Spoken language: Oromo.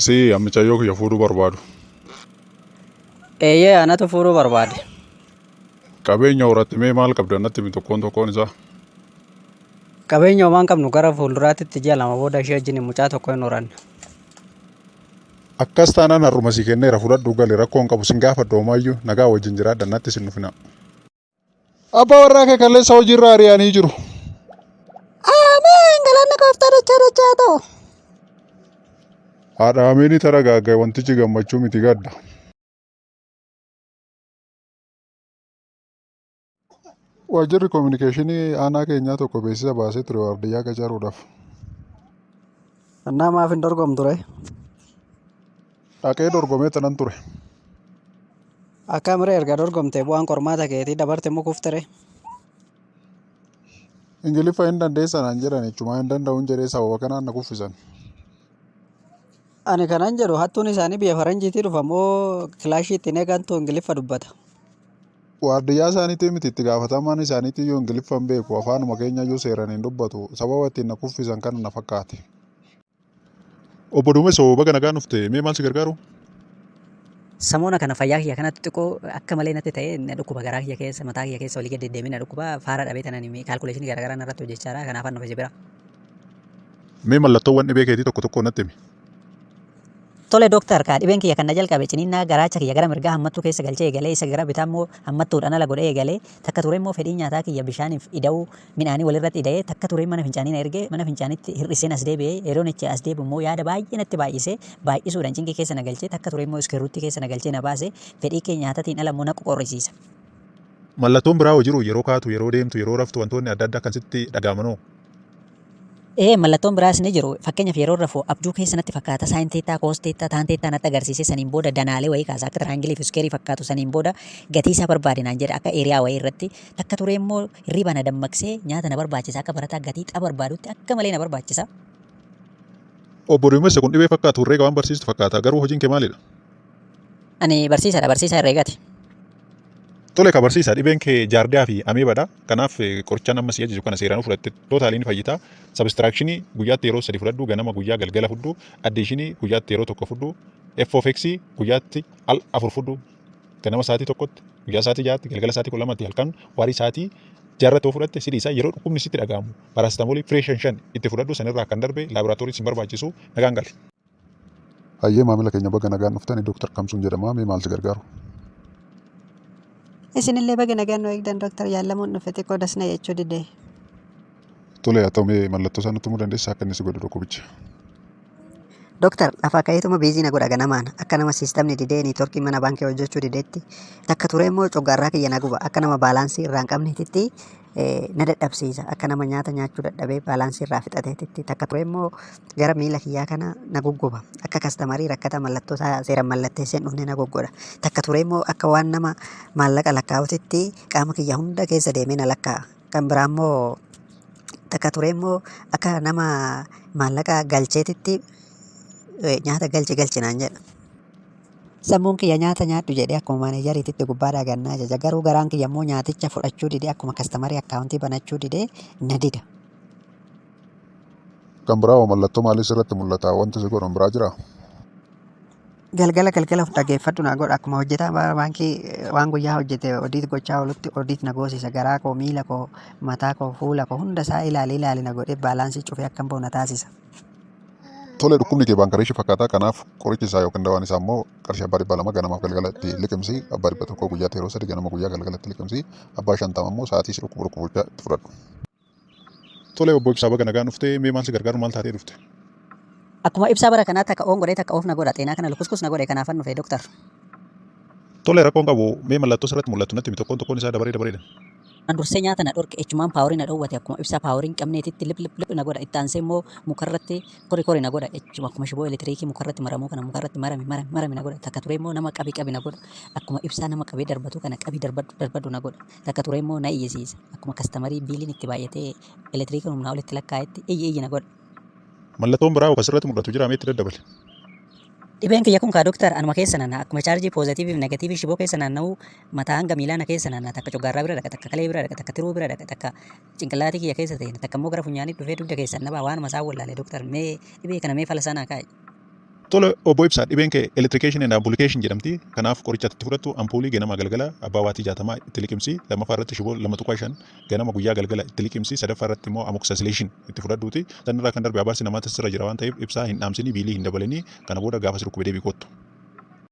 Si ammichayyoo kiyya fuudhuu barbaadu. Eeyyee anatu fuudhuu barbaade. Qabeenya horatti mee maal qabda natti himi tokkoon isaa. Qabeenya homaa hin qabnu gara fuulduraatti ji'a lama booda ishee wajjin mucaa tokko hin horanne. Akkas taanaan har'uma si kenneera fudhadhuu gali rakkoo hin qabu sin gaafadhu homaayyuu nagaa wajjin jiraadha natti sin dhufina. Abbaa warraa kee kalleessa hojiirra ari'anii jiru. Ameen galanni gooftaa dachaa ta'u. Haadha ameenii tara gaaggaa'e wantichi gammachuu miti gadda. Waajjirri koominikeeshinii aanaa keenyaa tokko beeksisa baasee ture waardiyyaa qacaaruudhaaf. Annaa maaf hin dorgomtu ture? Dhaqee dorgomee tanan ture. Akka miree erga dorgomtee bu'aan qormaata keetii dabarte mukuuf ture. Ingiliffa hin dandeessanaan jedhan jechumaa hin danda'uun jedhee sababa kanaan na kuffisan. Ani kanan jedhu hattuun isaanii biyya faranjiitii dhufa moo kilaashii ittiin eegantu Ingiliffa dubbata. Waardiyyaa isaaniitii miti itti gaafatamaan isaaniitii yoo Ingiliffa hin beeku afaanuma keenya iyyuu seeran hin dubbatu sababa ittiin na kuffisan kana na fakkaate. Obbo Duumessoo baga nagaan dhufte mee maal si gargaaru? Samoona kana fayyaa kiyya kanatti xiqqoo akka malee natti ta'e na dhukkuba garaa kiyya keessa mataa kiyya keessa olii gadi deddeemee na dhukkuba faara dhabee tanan kaalkuleeshinii garaagaraa narratti hojjechaadha kanaaf nuuf bira. Mee mallattoowwan dhibee keetii tokko natti himi. Tole dooktar kaa dhibeen kiyya kan na jalqabe ciniinnaa garaacha kiyya gara mirgaa hammattuu keessa galchee eegalee isa gara bitaa immoo hammattuudhaan ala godhee eegalee takka ture immoo fedhii nyaataa kiyya bishaaniif ida'uu midhaanii walirratti ida'ee takka ture mana fincaanii na ergee mana fincaanitti hir'iseen as deebi'ee yeroon itti as deebi'u immoo yaada baay'ee natti baay'isee baay'isuudhaan cinqii keessa na galchee takka ture immoo iskeerruutti keessa na galchee na baase fedhii kee nyaataatiin ala immoo na qoqorrisiisa. Mallattoon biraa jiru yeroo kaatu yeroo deemtu yeroo raftu wantoonni adda addaa kan sitti dhagahamanoo. Mallattoon biraas ni jiru. Fakkeenyaaf yeroo rafuu abjuu keessa natti fakkaata saayin teettaa koos teettaa taan teettaa natti agarsiisee saniin booda danaalee wayii kaasa akka tiraangilii fi iskeerii fakkaatu saniin booda gatii isaa barbaade naan jedha akka eeriyaa wayii irratti takka ture immoo hirriba na dammaqsee nyaata na barbaachisa akka barataa gatii xaa barbaadutti akka malee na barbaachisa. Obbo Duumessa kun dhibee fakkaatu herreega waan barsiistu fakkaata garuu hojiin kee maalidha? Ani barsiisaadha barsiisaa herreegaati. Tole ka barsiisaa dhibeen kee jaardiyaa fi ameebadha. Kanaaf qorichaan amma si ajaju kana seeraan fudhatte tootaaliin fayyitaa. Sabistiraakshini guyyaatti yeroo 3 fudhadhu ganama guyyaa galgala fudhu addiishinii guyyaatti yeroo 1 fudhu FOFX guyyaatti al 4 fudhu ganama sa'aatii tokkotti guyyaa sa'aatii 6tti galgala sa'aatii 12tti halkan waarii sa'aatii 6 fudhatte sidiisaa yeroo dhukkubni sitti dhagahamu paraasitamoolii fireeshan 5 itti fudhadhu sanirraa kan darbe laaboraatoorii sin barbaachisu nagaan gali. Hayyee maamila keenya baga nagaan dhuftani Dooktar Kamsuun jedhama mee maal si gargaaru? Isinillee baga nagaan nu eegdan Dooktar Yaallamuun dhufe xiqqoo dasna jechuu didee. Tole haa ta'u mee mallattoo isaa nutti himuu dandeessaa akka inni si godhu dhukkubicha. Dooktar lafa ka'eetuma biizii na godha ganamaan akka nama siistamni didee niitoorkii mana baankii hojjechuu dideetti takka ture immoo coggaarraa kiyya na guba akka nama baalaansii irraa hin qabneetitti na dadhabsiisa akka nama nyaata nyaachuu dadhabee baalaansii irraa fixateetitti takka ture immoo gara miila kiyyaa kana na gugguba akka kastamarii rakkata mallattoo isaa seeran mallatteesseen dhufne na goggodha takka ture immoo akka waan nama maallaqa lakkaa'utitti qaama kiyya hunda keessa deemee na lakkaa'a kan biraa immoo takka ture immoo akka nama maallaqa galcheetitti nyaata galchinaan jedha. Sammuun kiyya nyaata nyaadhu jedhee akkuma maaneejariititti gubbaadhaa gannaa ajaja garuu garaan kiyya immoo nyaaticha fudhachuu didee akkuma kastamarii akkaawuntii banachuu didee na dida. Kan biraa mallattoo maaliis irratti mul'ata wanti si godhan biraa jiraa? Galgala of dhageeffadhu na godha akkuma hojjetaa baankii waan guyyaa hojjete odiit gochaa oolutti odiit na goosisa garaa koo miila koo mataa koo fuula koo hunda isaa ilaali na godhee baalaansii cufee akkan bahu na taasisa. Tole dhukkubni kee baankareeshii fakkaataa kanaaf qorichi isaa yookiin dawaan isaa immoo qarshii 2,200 ganamaaf galgalatti liqimsi 100 guyyaatti yeroo 3 ganama guyyaa galgalatti liqimsi 50 immoo sa'aatii si dhukkubichaa itti fudhadhu. Tole obbo Ibsaa baga nagaan dhuftee mee maal si gargaaru maal taatee dhufte? Akkuma ibsaa bara kanaatti akka oon godhee takka oof na godha xeenaa kana lukuskus na godhe kanaafan dhufe Dooktar. Tole rakkoon qabu mee mallattoo irratti mul'atu natti himi tokkoon isaa dabareedha. An dursee nyaata na dhorke echumaan paaworii na dhoowwate akkuma ibsaa paaworii hin qabneetitti lip na godha itti aansee immoo mukarratti kori na godha echuma akkuma shiboo elektiriikii mukarratti maramuu kana mukarratti marame na godha takka ture immoo nama qabi na godha akkuma ibsaa nama qabee darbatu kana qabii darbadu na godha takka ture immoo na iyyisiisa akkuma kastamarii biiliin itti baay'atee elektiriikiin humnaa olitti lakkaa'etti iyyi na godha. Mallattoon biraa asirratti mul'atu jira mee itti daddabali. Dhibeen kiyya kun kaa Dooktar anuma keessa naanna'a akkuma chaarjii poozitiivii fi negatiivii shiboo keessa naanna'uu mataa hanga miilaana keessa naanna'a takka coggaarraa bira dhaqa takka kalee bira dhaqa takka tiruu bira dhaqa takka cinqillaatii kiyya keessa ta'e takka immoo gara funyaanii dhufee dugda keessa nabaa waanuma isaan wallaalee Dooktar mee dhibee kana mee fala sanaa kaa'i. Tola obbo Ibsaa dhibeen kee electrification and application jedhamti. Kanaaf qoricha itti fudhattu ampuulii ganama galgala abbaa waatii 60 itti liqimsi. Lammaffaa irratti shiboo 2.5 ganama guyyaa galgala itti liqimsi. Sadaffaa irratti immoo amoxicillin itti fudhadhuuti. Sanirraa kan darbe abaarsi namaatti sirra jira waan ta'eef ibsaa hin dhaamsinii biilii hin dabalanii kana booda gaafa sirkuu deebii kottu.